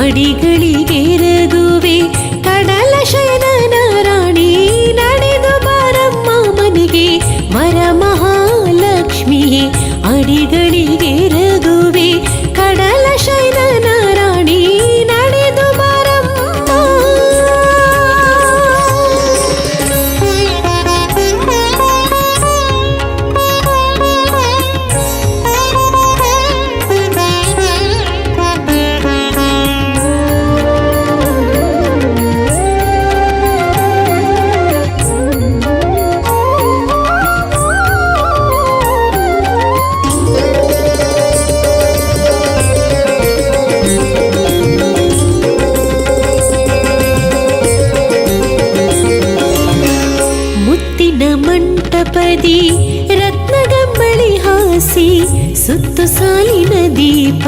ಅಡಿಗಳಿಗೆರಗುವೆ ಕಡಲ ಶಯನನ ರಾಣಿ ನಡೆದು ಬಾರಮ್ಮ ಮನೆಗೆ ವರಮಹಾಲಕ್ಷ್ಮಿಯೇ ಅಡಿಗಳಿಗೆರಗುವೆ ಕಡಲ ಶಯನನ ರಾಣಿ ನಡೆದು ಬಾರಮ್ಮ. ಮಂಟಪದಿ ರತ್ನಗಂಬಳಿ ಹಾಸಿ ಸುತ್ತು ಸಾಲಿನ ದೀಪ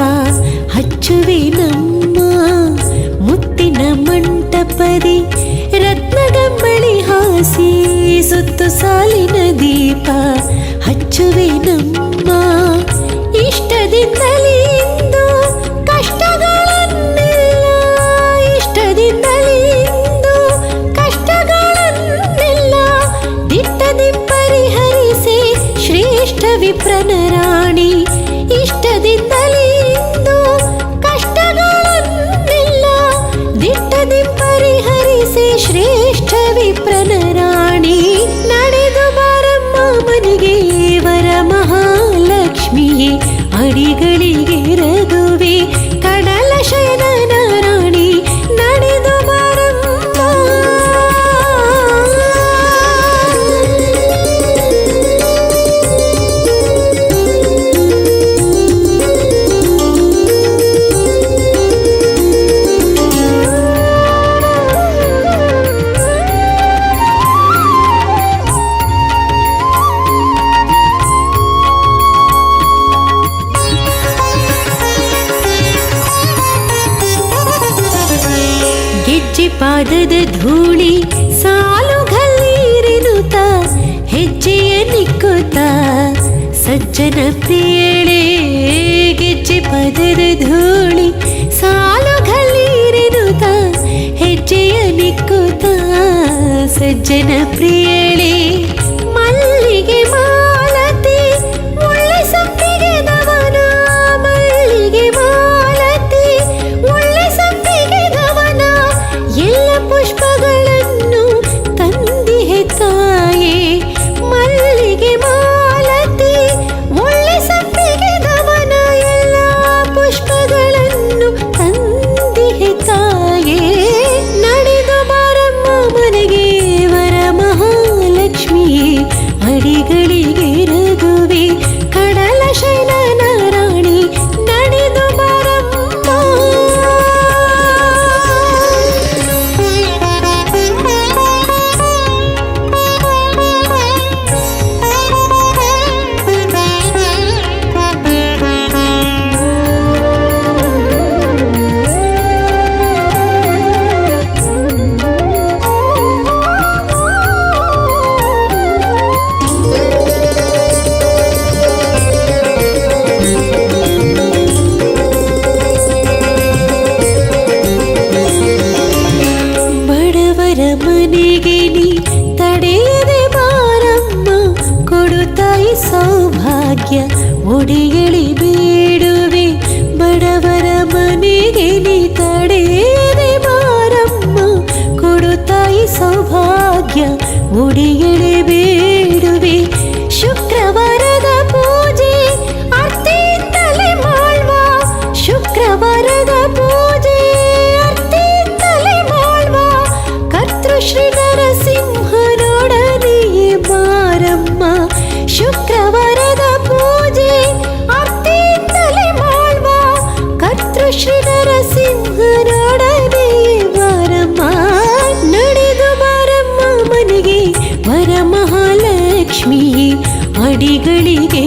ಹಚ್ಚುವೆ ನಮ್ಮ. ಮುತ್ತಿನ ಮಂಟಪದಿ ರತ್ನಗಂಬಳಿ ಹಾಸಿ ಸುತ್ತು ಸಾಲಿನ ದೀಪ ಹಚ್ಚುವೆ ನಮ್ಮ. ಇಷ್ಟದಿಂದಲೇ ಇಂದು ಕಷ್ಟಗಳನ್ನೆಲ್ಲ ಇಷ್ಟದಿಂದಲೇ ಇಂದು ಕಷ್ಟಗಳನ್ನೆಲ್ಲ ದಿಟ್ಟದಿ ಪರಿಹರಿಸಿ ಶ್ರೇಷ್ಠ ವಿಪ್ರನ ರಾಣಿ. ಇಷ್ಟದಿಂದಲೇ ಇಂದು ಕಷ್ಟಗಳನ್ನೆಲ್ಲ ದಿಟ್ಟದಿ ಪರಿಹರಿಸಿ ಶ್ರೇಷ್ಠ ವಿಪ್ರನ ರಾಣಿ. ನಡೆದು ಬಾರಮ್ಮ ಮನೆಗೆ ವರಮಹಾಲಕ್ಷ್ಮಿಯೇ ಅಡಿಗಳಿಗೆರಗುವೆ ಕಡಲ ಶಯನನ ರಾಣಿ ನಡೆದು ಬಾರಮ್ಮ. ಗೆಜ್ಜೆ ಪಾದದ ಧೂಳಿ ಸಾಲುಗಲ್ಲಿರಿನುತ ಹೆಜ್ಜೆಯ ನಿಕ್ಕುತ್ತ ಸಜ್ಜನ ಪ್ರಿಯಳೇ. ಗೆಜ್ಜೆ ಪಾದದ ಧೂಳಿ ಸಾಲುಗಲ್ಲಿರಿನುತ ಹೆಜ್ಜೆಯ ನಿಕ್ಕುತ್ತ ಸಜ್ಜನ ಪ್ರಿಯಳೇ. ಮಲ್ಲಿಗೆ ಮಾಲತಿ ಒಳ್ಳೆ ಸಂಪಿಗೆ ದವನ ಮಲ್ಲಿಗೆ ಮಾಲತಿ ಒಳ್ಳೆ ಸಂಪಿಗೆ ದವನ ಎಲ್ಲ ಪುಷ್ಪಗಳನ್ನು ತಂದಿಹೆ ತಾಯೇ. ಮಲ್ಲಿಗೆ ಮಾಲತಿ ಒಳ್ಳೆ ಸಂಪಿಗೆ ದವನ ಎಲ್ಲ ಪುಷ್ಪಗಳನ್ನು ತಂದಿಹೆ ತಾಯೇ. ನಡೆದು ಬಾರಮ್ಮ ಮನೆಗೆ ವರಮಹಾಲಕ್ಷ್ಮಿಯೇ ಅಡಿಗಳಿಗೆರಗುವೆ ಕಡಲ ಶಯನನ ರಾಣಿ ನಡೆದು ಬಾರಮ್ಮ. ಬಡವರ ಮನೆಗೆ ನೀ ತಡೆಯದೆ ಬಾರಮ್ಮ ಕೊಡುತ್ತಾಯಿ ಸೌಭಾಗ್ಯ ಒಡೆಯಲಿ ಬೇಡುವೆ. ಬಡವರ ಮನೆಗೆ ನೀ ತಡೆಯದೆ ಬಾರಮ್ಮ ಕೊಡುತ್ತಾಯಿ ಸೌಭಾಗ್ಯ ಒಡೆಯಲಿ ಬೇಡುವೆ. ಶುಕ್ರವಾರದ ಪೂಜೆ ಅರ್ತಿಯಿಂದಲೇ ಮಾಡುವ ಶುಕ್ರವಾರದ ಪೂಜೆ ಅರ್ತಿಯಿಂದಲೇ ಮಾಡುವ ಕರ್ತೃಶ್ರೀ ನರಸಿಂಹನೊಡನೆಯೇ ಬಾರಮ್ಮ. ಶುಕ್ರವಾರದ ಪೂಜೆ ಅರ್ತಿಯಿಂದಲೇ ಮಾಡುವ ಕರ್ತೃಶ್ರೀ ನರಸಿಂಹನೊಡನೆಯೇ ಬಾರಮ್ಮ. ನಡೆದು ಬಾರಮ್ಮ ಮನೆಗೆ ವರಮಹಾಲಕ್ಷ್ಮಿಯೇ ಅಡಿಗಳಿಗೆ